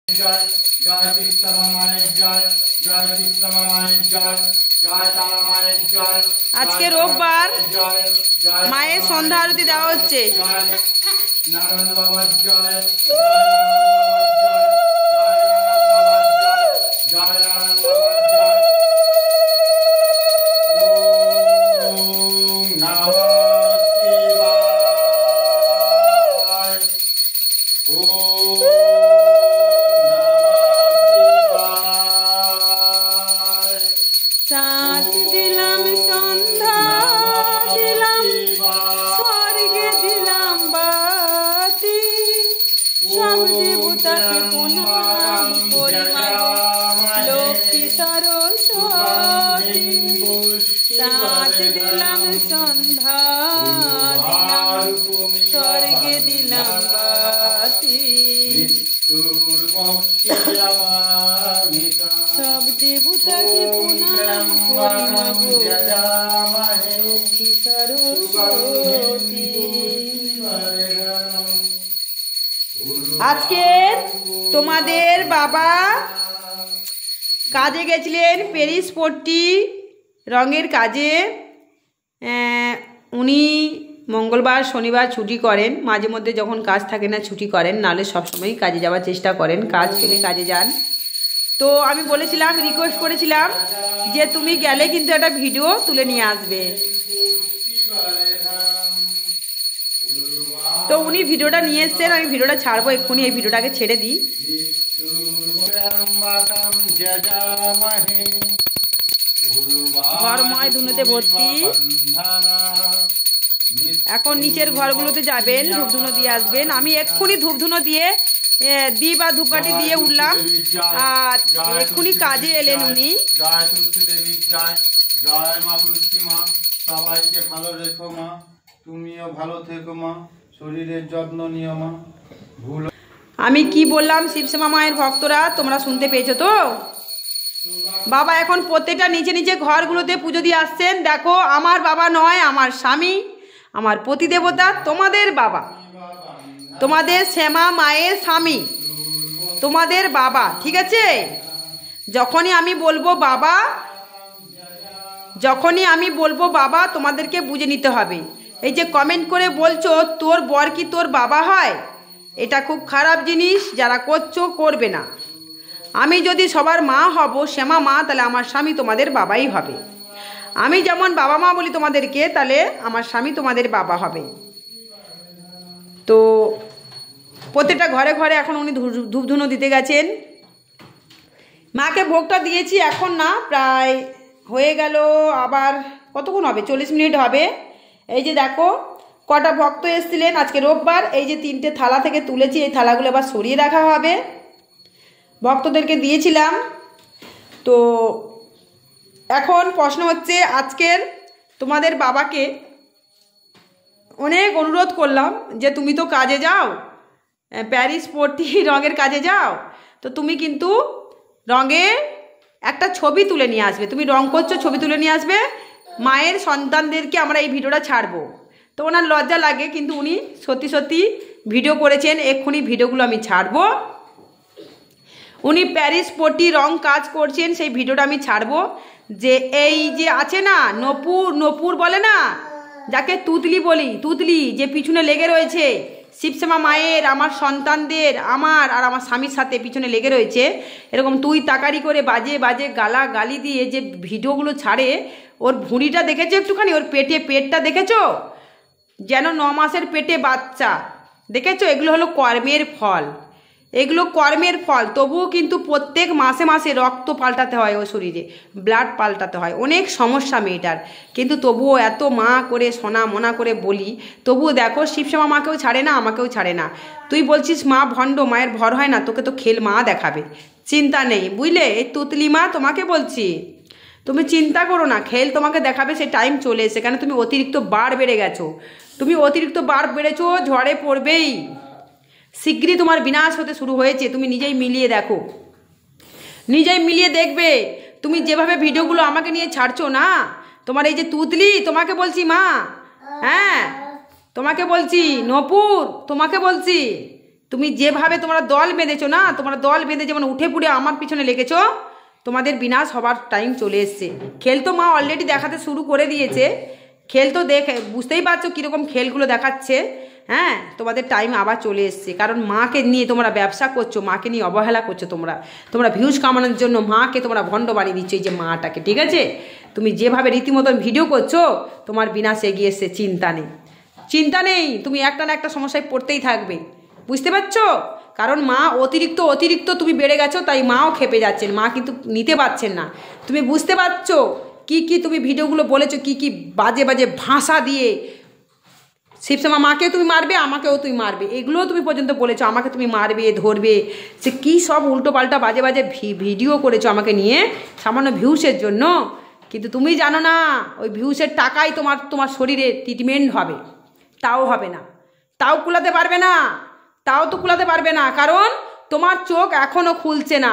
জয় জয় চিত্তমা মায়ের জয় জয় চিত্তমা মায়ের জয় জয় তারা মায়ের জয়। আজকে রোববার মায়ের সন্ধ্যা আরতি দেওয়া হচ্ছে। জয় নারায়ণ বাবার জয় জয় নারায়ণ বাবার জয়। ওম নমঃ শিবায়। ওম সাত দিলাম সন্ধ্যা দিলাম স্বর্গে দিলাম বাতি সব দেবতাকে প্রণাম করি লক্ষ্মী সরস্বতী। সাত দিলাম সন্ধ্যা দিলাম স্বর্গে দিলাম বাতি সব দেবতাকে প্রণাম করি লক্ষ্মী সরস্বতী। আজকে তোমাদের বাবা কাজে গেছিলেন প্যারিস পট্টি রঙের কাজে। উনি মঙ্গলবার শনিবার ছুটি করেন, মাঝে মধ্যে যখন কাজ থাকে না ছুটি করেন, নাহলে সবসময় কাজে যাওয়ার চেষ্টা করেন, কাজ পেলে কাজে যান। তো আমি বলেছিলাম, রিকোয়েস্ট করেছিলাম যে তুমি গেলে কিন্তু একটা ভিডিও তুলে নিয়ে আসবে। তো উনি ভিডিওটা নিয়ে এসছেন, আমি ভিডিওটা ছাড়বো এক্ষুনি। এই ভিডিওটাকে ছেড়ে দিই। ঘরময় ধুনোতে ভর্তি। এখন নিচের ঘরগুলোতে যাবেন, ধূপধুনো দিয়ে আসবেন। আমি এক্ষুনি ধূপধুনো দিয়ে দীপ আর ধূপকাঠি দিয়ে উঠলাম, আর এক্ষুনি কাজে এলেন উনি। জয় তুলসী দেবীর জয় জয় মা তুলসী মা। সবাইকে ভালো রেখো মা, তুমিও ভালো থেকো মা, শরীরের যত্ন নিও মা। ভুল আমি কি বললাম শিবশ্যামা মায়ের ভক্তরা, তোমরা শুনতে পেয়েছো তো? বাবা এখন প্রত্যেকটা নিচে নিচে ঘরগুলোতে পুজো দিয়ে আসছেন। দেখো, আমার বাবা নয়, আমার স্বামী, আমার পতিদেবতা, তোমাদের বাবা, তোমাদের শ্যামা মায়ের স্বামী, তোমাদের বাবা, ঠিক আছে? যখনই আমি বলবো বাবা, যখনই আমি বলবো বাবা, তোমাদেরকে বুঝে নিতে হবে। এই যে কমেন্ট করে বলছো তোর বর কি তোর বাবা হয়, এটা খুব খারাপ জিনিস, যারা করছো করবে না। আমি যদি সবার মা হব, শ্যামা মা, তাহলে আমার স্বামী তোমাদের বাবাই হবে। আমি যেমন বাবা মা বলি তোমাদেরকে, তাহলে আমার স্বামী তোমাদের বাবা হবে। তো প্রত্যেকটা ঘরে ঘরে এখন উনি ধূপধুনো দিতে গেছেন। মাকে ভোগটা দিয়েছি, এখন না, প্রায় হয়ে গেল, আবার কতক্ষণ হবে, 40 মিনিট হবে। এই যে দেখো কটা ভক্ত এসেছিলেন, আজকে রোববার। এই যে 3টে থালা থেকে তুলেছি, এই থালাগুলো আবার সরিয়ে রাখা হবে, ভক্তদেরকে দিয়েছিলাম। তো এখন প্রশ্ন হচ্ছে, আজকের তোমাদের বাবাকে অনেক অনুরোধ করলাম যে তুমি তো কাজে যাও, প্যারিস পট্টি রঙের কাজে যাও, তো তুমি কিন্তু রঙের একটা ছবি তুলে নিয়ে আসবে। তুমি রং করছো, ছবি তুলে নিয়ে আসবে, মায়ের সন্তানদেরকে আমরা এই ভিডিওটা ছাড়বো। তো ওনার লজ্জা লাগে, কিন্তু উনি সত্যি সত্যি ভিডিও করেছেন। এক্ষুনি ভিডিওগুলো আমি ছাড়বো। উনি প্যারিস পট্টি রং কাজ করছেন, সেই ভিডিওটা আমি ছাড়বো। যে এই যে আছে না নপুর, নপুর বলে না, যাকে তুতলি বলি, তুতলি যে পিছনে লেগে রয়েছে শিবশ্যামা মায়ের, আমার সন্তানদের, আমার আর আমার স্বামীর সাথে পিছনে লেগে রয়েছে, এরকম তুই তাকারি করে বাজে বাজে গালা গালি দিয়ে যে ভিডিওগুলো ছাড়ে, ওর ভুঁড়িটা দেখেছো একটুখানি, ওর পেটটা দেখেছো, যেন 9 মাসের পেটে বাচ্চা, দেখেছো? এগুলো হলো কর্মের ফল, এগুলো কর্মের ফল। তবুও কিন্তু প্রত্যেক মাসে মাসে রক্ত পাল্টাতে হয়, ও শরীরে ব্লাড পাল্টাতে হয়, অনেক সমস্যা মেয়েটার। কিন্তু তবুও এত মা করে সোনা মোনা করে বলি, তবুও দেখো শিবশ্যামা মাকেও ছাড়ে না, আমাকেও ছাড়ে না। তুই বলছিস মা ভণ্ড, মায়ের ভর হয় না, তোকে তো খেল মা দেখাবে, চিন্তা নেই, বুঝলে? এই তুতলি মা তোমাকে বলছি, তুমি চিন্তা করো না, খেল তোমাকে দেখাবে, সে টাইম চলে এসে। কেন তুমি অতিরিক্ত বার বেড়ে গেছো, তুমি অতিরিক্ত বার বেড়েছো, ঝড়ে পড়বেই, শীঘ্রই তোমার বিনাশ হতে শুরু হয়েছে। তুমি নিজেই মিলিয়ে দেখো, নিজেই মিলিয়ে দেখবে। তুমি যেভাবে ভিডিওগুলো আমাকে নিয়ে ছাড়ছো না, তোমার এই যে তুতলি, তোমাকে বলছি মা, হ্যাঁ তোমাকে বলছি, নপুর তোমাকে বলছি, তুমি যেভাবে তোমরা দল বেঁধেছো না, তোমরা দল বেঁধে যেমন উঠে পুড়ে আমার পিছনে লেগেছো, তোমাদের বিনাশ হবার টাইম চলে এসছে। খেল তো মা অলরেডি দেখাতে শুরু করে দিয়েছে, খেল তো দেখে বুঝতেই পারছো কীরকম খেলগুলো দেখাচ্ছে। হ্যাঁ, তোমাদের টাইম আবার চলে এসছে, কারণ মাকে নিয়ে তোমরা ব্যবসা করছো, মাকে নিয়ে অবহেলা করছো। তোমরা ভিউজ কামানোর জন্য মাকে তোমরা ভণ্ড বানিয়ে দিচ্ছ, এই যে মাটাকে। ঠিক আছে, তুমি যেভাবে রীতিমতন ভিডিও করছো, তোমার বিনাশ এগিয়ে এসছে। চিন্তা নেই, তুমি একটা না একটা সমস্যায় পড়তেই থাকবে, বুঝতে পারছো? কারণ মা অতিরিক্ত তুমি বেড়ে গেছো, তাই মাও খেপে যাচ্ছেন, মা কিন্তু নিতে পারছেন না। তুমি বুঝতে পারছো কি তুমি ভিডিওগুলো বলেছো, কি বাজে ভাষা দিয়ে শিবশ্যামা মাকে তুমি মারবে, আমাকেও তুমি মারবে, এগুলোও তুমি পর্যন্ত বলেছো। আমাকে তুমি মারবে, ধরবে, সে কী সব উল্টো পাল্টা বাজে ভিডিও করেছো আমাকে নিয়ে সামান্য ভিউসের জন্য। কিন্তু তুমি জানো না, ওই ভিউসের টাকাই তোমার শরীরে ট্রিটমেন্ট হবে, তাও হবে না, তাও কুলাতে পারবে না, কারণ তোমার চোখ এখনও খুলছে না।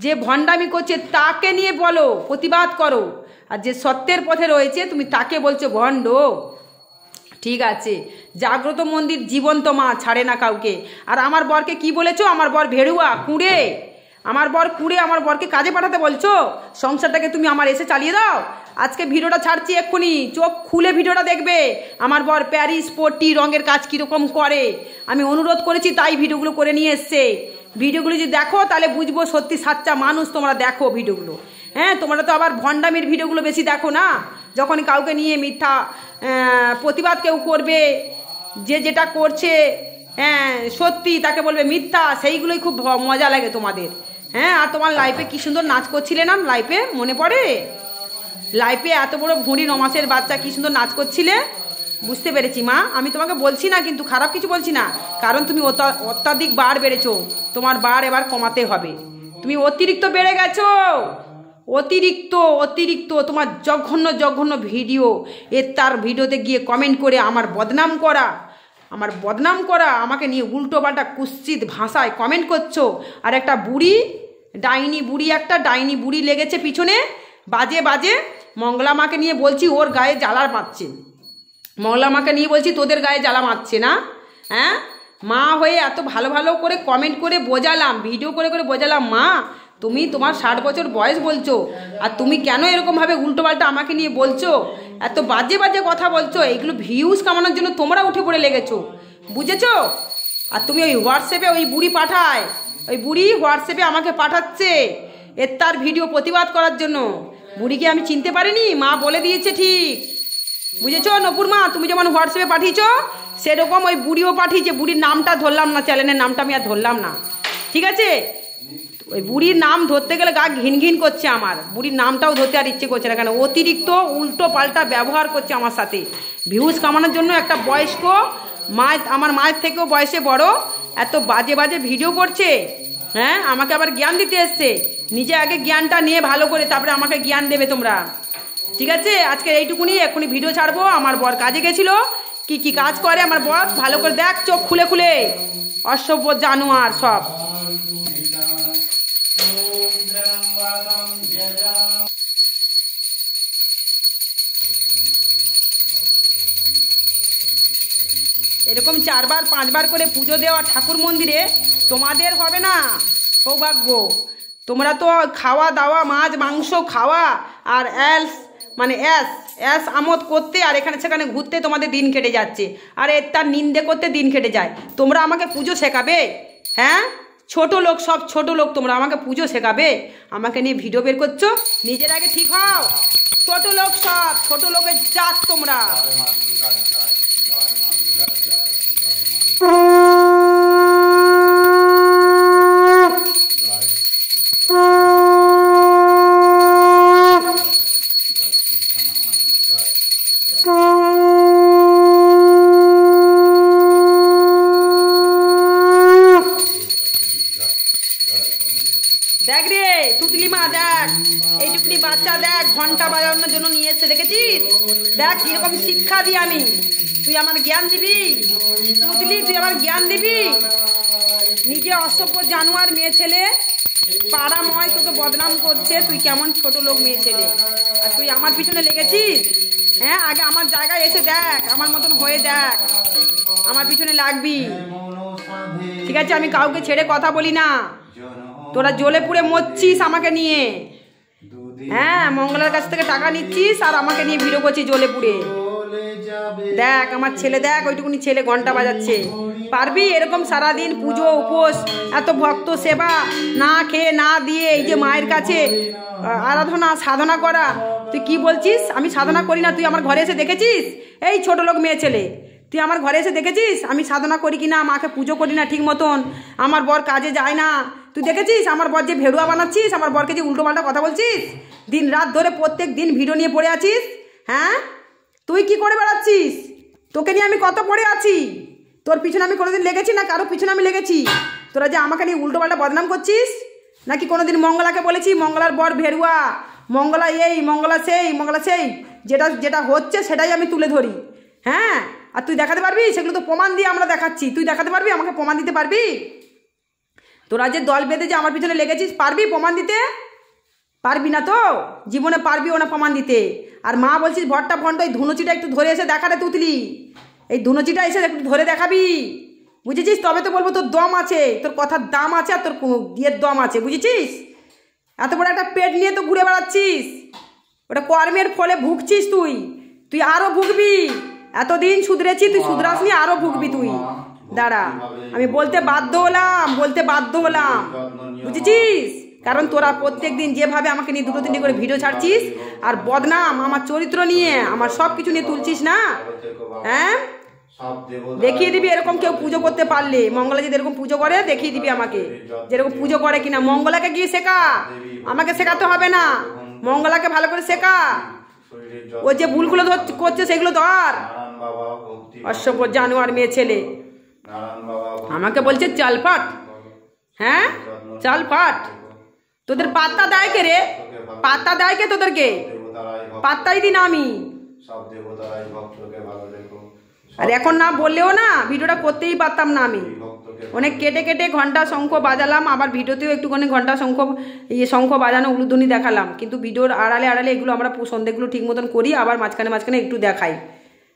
যে ভণ্ডামি করছে তাকে নিয়ে বলো, প্রতিবাদ করো, আর যে সত্যের পথে রয়েছে তুমি তাকে বলছো ভণ্ড। ঠিক আছে, জাগ্রত মন্দির জীবন্ত মা, ছাড়ে না কাউকে। আর আমার বরকে কি বলেছো? আমার বর ভেড়ুয়া, কুঁড়ে। আমার বরকে কাজে পাঠাতে বলছো? সংসারটাকে তুমি আমার এসে চালিয়ে দাও। আজকে ভিডিওটা ছাড়ছি এক্ষুনি, চোখ খুলে ভিডিওটা দেখবে। আমার বর প্যারিস পট্টি রঙের কাজ কীরকম করে, আমি অনুরোধ করেছি তাই ভিডিওগুলো করে নিয়ে এসছে। ভিডিওগুলো যদি দেখো তাহলে বুঝবো সত্যি সাচ্চা মানুষ। তোমরা দেখো ভিডিওগুলো। হ্যাঁ, তোমরা তো আবার ভণ্ডামির ভিডিওগুলো বেশি দেখো না। যখন কাউকে নিয়ে মিথ্যা প্রতিবাদ কেউ করবে, যেটা করছে হ্যাঁ সত্যি তাকে বলবে মিথ্যা, সেইগুলোই খুব মজা লাগে তোমাদের। হ্যাঁ, আর তোমার লাইফে কি সুন্দর নাচ করছিলে না, লাইফে মনে পড়ে? লাইফে এত বড় ভুঁড়ি 9 মাসের বাচ্চা কি সুন্দর নাচ করছিলে। বুঝতে পেরেছি মা, আমি তোমাকে বলছি না, কিন্তু খারাপ কিছু বলছি না, কারণ তুমি অত্যাধিক বার বেড়েছো। তোমার বার এবার কমাতে হবে। তুমি অতিরিক্ত বেড়ে গেছো, অতিরিক্ত তোমার জঘন্য ভিডিও। তার ভিডিওতে গিয়ে কমেন্ট করে আমার বদনাম করা, আমাকে নিয়ে উল্টো পাল্টা কুৎসিত ভাষায় কমেন্ট করছো। আর একটা ডাইনি বুড়ি লেগেছে পিছনে বাজে মঙ্গলা মাকে নিয়ে বলছি ওর গায়ে জ্বালা মারছে, মঙ্গলা মাকে নিয়ে বলছি তোদের গায়ে জ্বালা মারছে না। হ্যাঁ, মা হয়ে এত ভালো করে কমেন্ট করে বোঝালাম, ভিডিও করে বোঝালাম, মা তুমি তোমার 60 বছর বয়স বলছো, আর তুমি কেন এরকমভাবে উল্টোপাল্টা আমাকে নিয়ে বলছো, এত বাজে কথা বলছো, এইগুলো ভিউজ কামানোর জন্য তোমরা উঠে পড়ে লেগেছো, বুঝেছো? আর তুমি ওই হোয়াটসঅ্যাপে ওই বুড়ি হোয়াটসঅ্যাপে আমাকে পাঠাচ্ছে তার ভিডিও প্রতিবাদ করার জন্য। বুড়িকে আমি চিনতে পারিনি, মা বলে দিয়েছে ঠিক, বুঝেছো নপুর মা? তুমি যেমন হোয়াটসঅ্যাপে পাঠিয়েছো সেরকম ওই বুড়িও পাঠিয়েছে। বুড়ির নামটা ধরলাম না, চ্যানেলের নামটা আমি আর ধরলাম না, ঠিক আছে? ওই বুড়ির নাম ধরতে গেলে গা ঘিন করছে আমার, বুড়ির নামটাও ধরতে আর ইচ্ছে করছে না, কেন অতিরিক্ত উল্টো পাল্টা ব্যবহার করছে আমার সাথে ভিউজ কামানোর জন্য। একটা বয়স্ক মা, আমার মায়ের থেকেও বয়সে বড়, এত বাজে ভিডিও করছে। হ্যাঁ, আমাকে আবার জ্ঞান দিতে এসছে। নিজে আগে জ্ঞানটা নিয়ে ভালো করে তারপরে আমাকে জ্ঞান দেবে তোমরা, ঠিক আছে? আজকে এইটুকুনি, এক্ষুনি ভিডিও ছাড়বো। আমার বর কাজে গেছিল, কি কাজ করে আমার বর ভালো করে দেখ, চোখ খুলে অসভ্য জানোয়ার সব। এরকম 4বার 5বার করে পুজো দেওয়া ঠাকুর মন্দিরে তোমাদের হবে না সৌভাগ্য। তোমরা তো খাওয়া দাওয়া, মাছ মাংস খাওয়া আর অ্যাস আমোদ করতে আর এখানে সেখানে ঘুরতে তোমাদের দিন কেটে যাচ্ছে, আর তার নিন্দে করতে দিন কেটে যায়। তোমরা আমাকে পুজো শেখাবে? হ্যাঁ, ছোট লোক তোমরা আমাকে পুজো শেখাবে? আমাকে নিয়ে ভিডিও বের করছো, নিজের আগে ঠিক হও। ছোট লোকের জাত তোমরা। দেখ রে তুতলি মা, দেখ এইটুকুনি বাচ্চা, দেখ ঘন্টা বাজানোর জন্য নিয়ে এসছে, দেখেছিস? দেখ কিরকম শিক্ষা দিই আমি, তুই আমার জ্ঞান দিবি? তুতলি, তুই আমার জ্ঞান দিবি? নিজে অসভ্য জানোয়ার মেয়ে ছেলে, পাড়া ময় তোকে বদনাম করছে, তুই কেমন ছোট লোক মেয়ে ছেলে, আর তুই আমার পিছনে লেগেছিস। হ্যাঁ, আগে আমার জায়গায় এসে দেখ, আমার মতন হয়ে দেখ, আমার পিছনে লাগবি। ঠিক আছে, আমি কাউকে ছেড়ে কথা বলি না। তোরা জ্বলে পুড়ে মরছিস আমাকে নিয়ে। হ্যাঁ, মঙ্গলার কাছ থেকে টাকা নিচ্ছিস আর আমাকে নিয়ে ভিডিও করছিস জ্বলে পুড়ে। দেখ আমার ছেলে, দেখ ওইটুকুনি ছেলে ঘন্টা বাজাচ্ছে। পারবি এরকম সারাদিন পুজো উপোস, এত ভক্ত সেবা না খেয়ে না দিয়ে এই যে মায়ের কাছে আরাধনা সাধনা করা? তুই কি বলছিস? আমি সাধনা করি না? তুই আমার ঘরে এসে দেখেছিস? এই ছোট লোক মেয়ে ছেলে, তুই আমার ঘরে এসে দেখেছিস আমি সাধনা করি কি না? মাকে পুজো করি না ঠিক মতন? আমার বর কাজে যায় না, তুই দেখেছিস? আমার বর যে ভেড়ুয়া বানাচ্ছিস, আমার বরকে যে উল্টো পাল্টা কথা বলছিস, দিন রাত ধরে প্রত্যেক দিন ভিডিও নিয়ে পড়ে আছিস। হ্যাঁ, তুই কি করে বেড়াচ্ছিস? তোকে নিয়ে আমি কত পড়ে আছি? তোর পিছনে আমি কোনোদিন লেগেছি না কারো পিছনে আমি লেগেছি? তোরা যে আমাকে নিয়ে উল্টো পাল্টা বদনাম করছিস, নাকি কোনোদিন মঙ্গলাকে বলেছি মঙ্গলার বর ভেড়ুয়া, মঙ্গলা এই মঙ্গলা সেই, মঙ্গলা সেই? যেটা যেটা হচ্ছে সেটাই আমি তুলে ধরি। হ্যাঁ, আর তুই দেখাতে পারবি? সেগুলো তো প্রমাণ দিয়ে আমরা দেখাচ্ছি। তুই দেখাতে পারবি? আমাকে প্রমাণ দিতে পারবি? তোরা যে দল বেঁধে যে আমার পিছনে লেগেছিস, পারবি প্রমাণ দিতে? পারবি না তো, জীবনে পারবিও না প্রমাণ দিতে। আর মা বলছিস ভট্টা ভণ্ড, এই ধুনুচিটা একটু ধরে এসে দেখারে তুতলি, এই ধুনুচিটা এসে একটু ধরে দেখাবি, বুঝেছিস? তবে তো বলবো তোর দম আছে, তোর কথার দাম আছে, আর তোর ইয়ের দম আছে, বুঝেছিস? এত বড় একটা পেট নিয়ে তো ঘুরে বেড়াচ্ছিস, ওটা কর্মের ফলে ভুগছিস তুই। তুই আরও ভুগবি, এতদিন শুধরেছি, তুই শুধরাসনি, আরও ভুগবি তুই। দাঁড়া, আমি বলতে বাধ্য হলাম, বুঝেছিস? কারণ তোরা প্রত্যেক দিন যেভাবে আমাকে নিয়ে দুটো তিনটে করে ভিডিও ছাড়ছিস আর বদনাম আমার চরিত্র নিয়ে, আমার সব কিছু নিয়ে তুলছিস না? হ্যাঁ, দেখিয়ে দিবি এরকম কেউ পুজো করতে পারলে। মঙ্গলা যদি এরকম পুজো করে দেখিয়ে দিবি আমাকে, যেরকম পুজো করে কিনা। মঙ্গলাকে গিয়ে শেখা, আমাকে শেখাতে হবে না। মঙ্গলাকে ভালো করে শেখা, ও যে ভুলগুলো করছে সেগুলো ধর। অসভ্য জানোয়ার মেয়ে ছেলে আমাকে বলছে চাল ফাট। হ্যাঁ, চাল ফাট। তোদের পাত্তা দেয় কে রে? পাত্তা দেয় কে তোদেরকে? পাত্তাই দিই না আমি। আর এখন না বললেও না, ভিডিওটা করতেই পারতাম না আমি। অনেক কেটে কেটে ঘন্টা শঙ্খ বাজালাম, আবার ভিডিওতেও একটুখানি ঘন্টা শঙ্খ বাজানো উলুধ্বনি দেখালাম, কিন্তু ভিডিওর আড়ালে আড়ালে এগুলো আমরা সন্ধ্যেগুলো ঠিক মতন করি, আবার মাঝখানে মাঝখানে একটু দেখাই।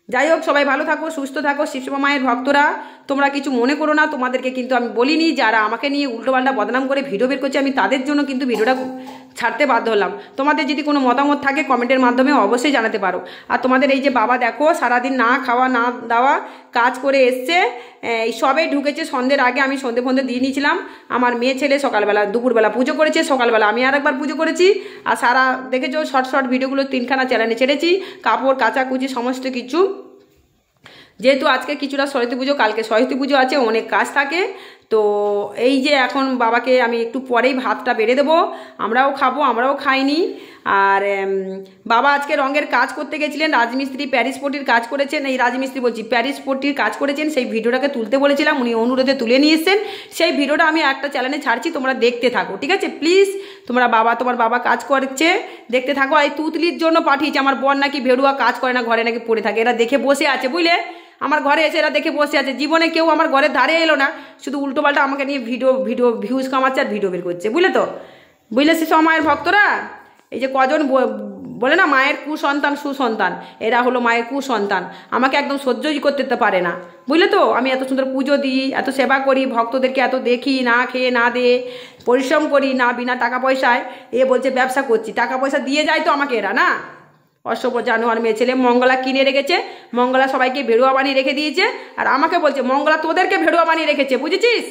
যাই হোক, সবাই ভালো থাকো, সুস্থ থাকো। শিবসেবা মায়ের ভক্তরা তোমরা কিছু মনে করো না, তোমাদেরকে কিন্তু আমি বলিনি। যারা আমাকে নিয়ে উল্টোপাল্টা বদনাম করে ভিডিও বের করছে, আমি তাদের জন্য কিন্তু ভিডিওটা ছাড়তে বাধ্য হলাম। তোমাদের যদি কোনো মতামত থাকে কমেন্টের মাধ্যমে অবশ্যই জানাতে পারো। আর তোমাদের এই যে বাবা দেখো সারাদিন না খাওয়া না দাওয়া কাজ করে এসছে, এই সবে ঢুকেছে। সন্ধ্যের আগে আমি সন্ধে ফন্ধে দিয়ে নিয়েছিলাম। আমার মেয়ে ছেলে সকালবেলা দুপুরবেলা পুজো করেছে, সকালবেলা আমি আরেকবার পুজো করেছি। আর সারা দেখেছো শর্ট ভিডিওগুলো 3খানা চ্যানেলে ছেড়েছি, কাপড় কাচাকুচি সমস্ত কিছু। যেহেতু আজকে কিছুটা সরস্বতী পুজো, কালকে সরস্বতী পুজো আছে, অনেক কাজ থাকে। তো এই যে এখন বাবাকে আমি একটু পরেই ভাতটা বেড়ে দেবো, আমরাও খাবো, আমরাও খাইনি। আর বাবা আজকে রঙের কাজ করতে গেছিলেন, রাজমিস্ত্রি প্যারিস পট্টির কাজ করেছেন, এই রাজমিস্ত্রি বলছি প্যারিস পট্টির কাজ করেছেন, সেই ভিডিওটাকে তুলতে বলেছিলাম, উনি অনুরোধে তুলে নিয়ে এসেছেন। সেই ভিডিওটা আমি একটা চ্যানেলে ছাড়ছি, তোমরা দেখতে থাকো, ঠিক আছে? প্লিজ তোমার বাবা কাজ করছে, দেখতে থাকো। এই তুতলির জন্য পাঠিয়েছে, আমার বর নাকি ভেড়ুয়া, কাজ করে না, ঘরে নাকি পড়ে থাকে। এরা দেখে বসে আছে, বুঝলে? আমার ঘরে এসে এরা দেখে বসে আছে। জীবনে কেউ আমার ঘরের ধারে এলো না, শুধু উল্টোপাল্টা আমাকে নিয়ে ভিডিও ভিউজ কামাচ্ছে আর ভিডিও বের করছে, বুঝলে তো? বুঝলে সে সব মায়ের ভক্তরা, এই যে কজন বলে না মায়ের কুসন্তান সুসন্তান, এরা হলো মায়ের কুসন্তান। আমাকে একদম সহ্যই করতে পারে না, বুঝলে তো? আমি এত সুন্দর পুজো দিই, এত সেবা করি, ভক্তদেরকে এত দেখি, না খেয়ে না দিয়ে পরিশ্রম করি, না বিনা টাকা পয়সায়। এ বলছে ব্যবসা করছি, টাকা পয়সা দিয়ে যায় তো আমাকে এরা, না? অসভ্য জানোয়ার মেয়ে ছেলে। মঙ্গলা কিনে রেখেছে, মঙ্গলা সবাইকে ভেড়ুয়া বানিয়ে রেখে দিয়েছে, আর আমাকে বলছে মঙ্গলা তোদেরকে ভেড়ুয়া বানিয়ে রেখেছে, বুঝেছিস?